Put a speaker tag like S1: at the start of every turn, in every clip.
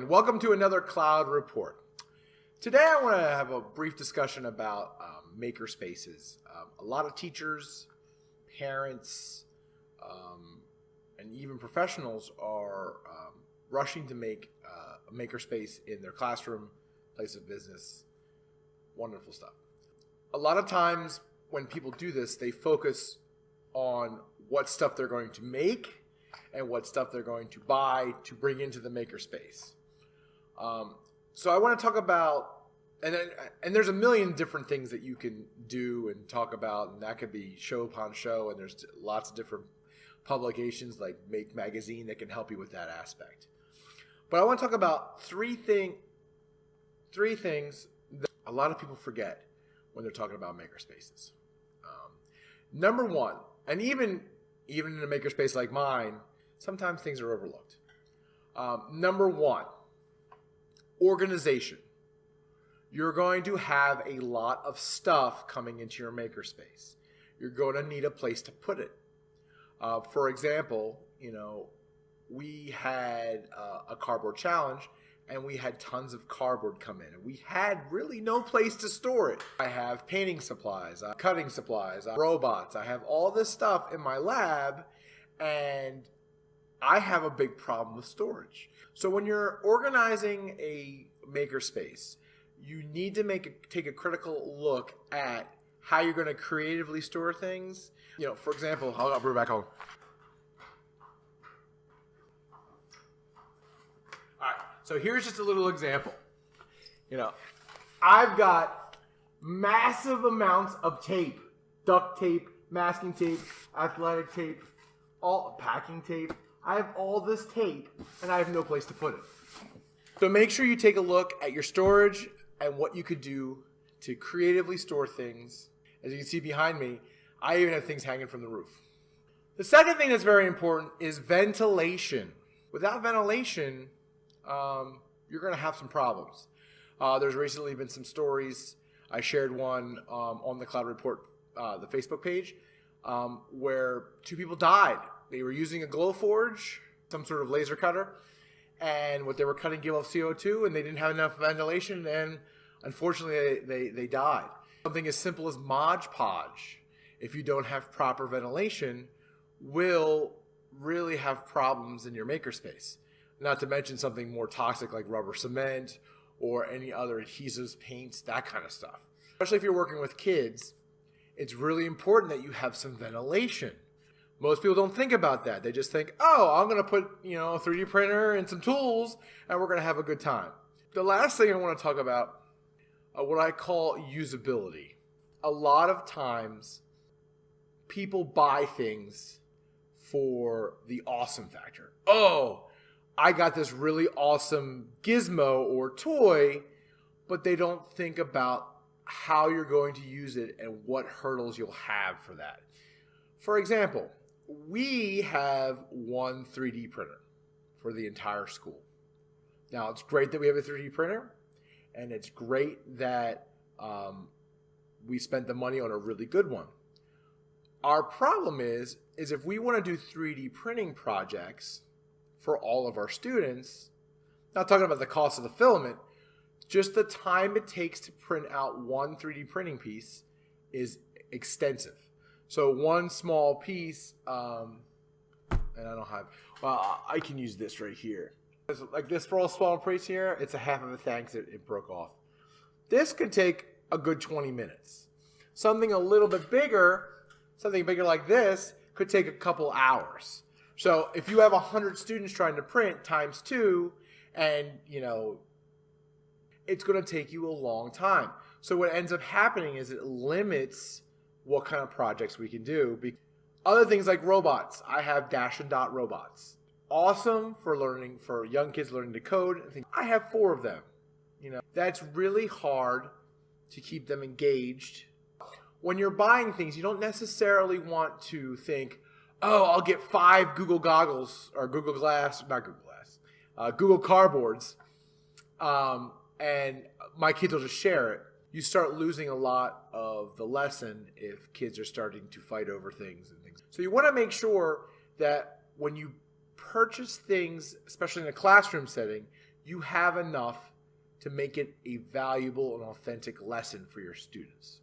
S1: welcome to another Cloud Report. Today I want to have a brief discussion about Makerspaces. A lot of teachers, parents, and even professionals are rushing to make a makerspace in their classroom, place of business. Wonderful stuff. A lot of times when people do this, they focus on what stuff they're going to make and what stuff they're going to buy to bring into the makerspace. So I want to talk about, and there's a million different things that you can do and talk about, and that could be show upon show, and there's lots of different publications like Make Magazine that can help you with that aspect. But I want to talk about three things that a lot of people forget when they're talking about makerspaces. Number one, and even in a makerspace like mine, sometimes things are overlooked. Number one, organization. You're going to have a lot of stuff coming into your makerspace. You're going to need a place to put it. For example, we had a cardboard challenge, and we had tons of cardboard come in, and we had really no place to store it. I have painting supplies, cutting supplies, robots. I have all this stuff in my lab, and I have a big problem with storage. So when you're organizing a makerspace, you need to take a critical look at how you're going to creatively store things. For example, I'll bring it back home. All right, so here's just a little example. I've got massive amounts of tape, duct tape, masking tape, athletic tape, all packing tape. I have all this tape, and I have no place to put it. So make sure you take a look at your storage and what you could do to creatively store things. As you can see behind me, I even have things hanging from the roof. The second thing that's very important is ventilation. Without ventilation, you're going to have some problems. There's recently been some stories. I shared one on the Cloud Report, the Facebook page, where two people died. They were using a Glowforge, some sort of laser cutter, and what they were cutting gave off CO2, and they didn't have enough ventilation, and unfortunately they died. Something as simple as Mod Podge, if you don't have proper ventilation, will really have problems in your makerspace. Not to mention something more toxic like rubber cement or any other adhesives, paints, that kind of stuff. Especially if you're working with kids, it's really important that you have some ventilation. Most people don't think about that. They just think, oh, I'm going to put a 3D printer and some tools, and we're going to have a good time. The last thing I want to talk about, what I call usability. A lot of times, people buy things for the awesome factor. Oh, I got this really awesome gizmo or toy, but they don't think about how you're going to use it and what hurdles you'll have for that. For example, we have one 3D printer for the entire school. Now, it's great that we have a 3D printer, and it's great that we spent the money on a really good one. Our problem is if we want to do 3D printing projects for all of our students, not talking about the cost of the filament, just the time it takes to print out one 3D printing piece is extensive. So one small piece, and I don't have, I can use this right here. Like this small piece here, it's a half of a thing because it broke off. This could take a good 20 minutes. Something a little bit bigger, something bigger like this, could take a couple hours. So if you have 100 students trying to print times 2, and it's going to take you a long time. So what ends up happening is it limits what kind of projects we can do. Other things like robots. I have Dash and Dot robots. Awesome for young kids learning to code. I have 4 of them. That's really hard to keep them engaged. When you're buying things, you don't necessarily want to think, oh, I'll get 5 Google goggles or Google Cardboards, and my kids will just share it. You start losing a lot of the lesson if kids are starting to fight over things and things. So you want to make sure that when you purchase things, especially in a classroom setting, you have enough to make it a valuable and authentic lesson for your students.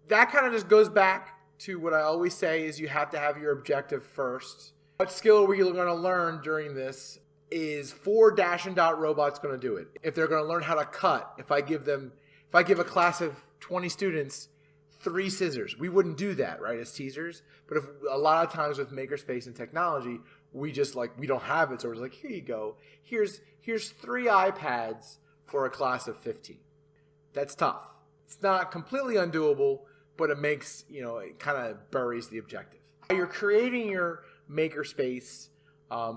S1: That kind of just goes back to what I always say is you have to have your objective first. What skill are we going to learn during this? Is 4 dash and dot robots going to do it? If they're going to learn how to cut, if I give a class of 20 students 3 scissors, we wouldn't do that, right, as teasers. But if a lot of times with Makerspace and technology, we just we don't have it, so we're like, here you go. Here's 3 iPads for a class of 15. That's tough. It's not completely undoable, but it makes, it kind of buries the objective. You're creating your Makerspace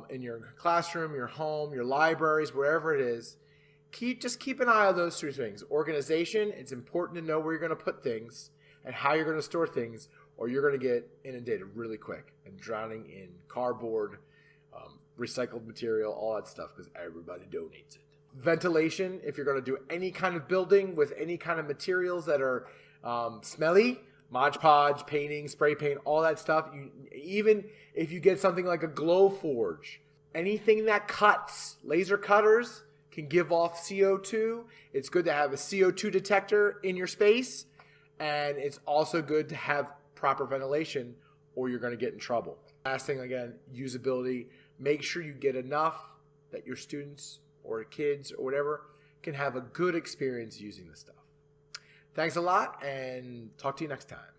S1: in your classroom, your home, your libraries, wherever it is. Just keep an eye on those 2 things. Organization, it's important to know where you're going to put things and how you're going to store things, or you're going to get inundated really quick and drowning in cardboard, recycled material, all that stuff, because everybody donates it. Ventilation, if you're going to do any kind of building with any kind of materials that are smelly, Mod Podge, painting, spray paint, all that stuff. Even if you get something like a glow forge, anything that cuts, laser cutters can give off CO2. It's good to have a CO2 detector in your space, and it's also good to have proper ventilation or you're going to get in trouble. Last thing, again, usability. Make sure you get enough that your students or kids or whatever can have a good experience using this stuff. Thanks a lot, and talk to you next time.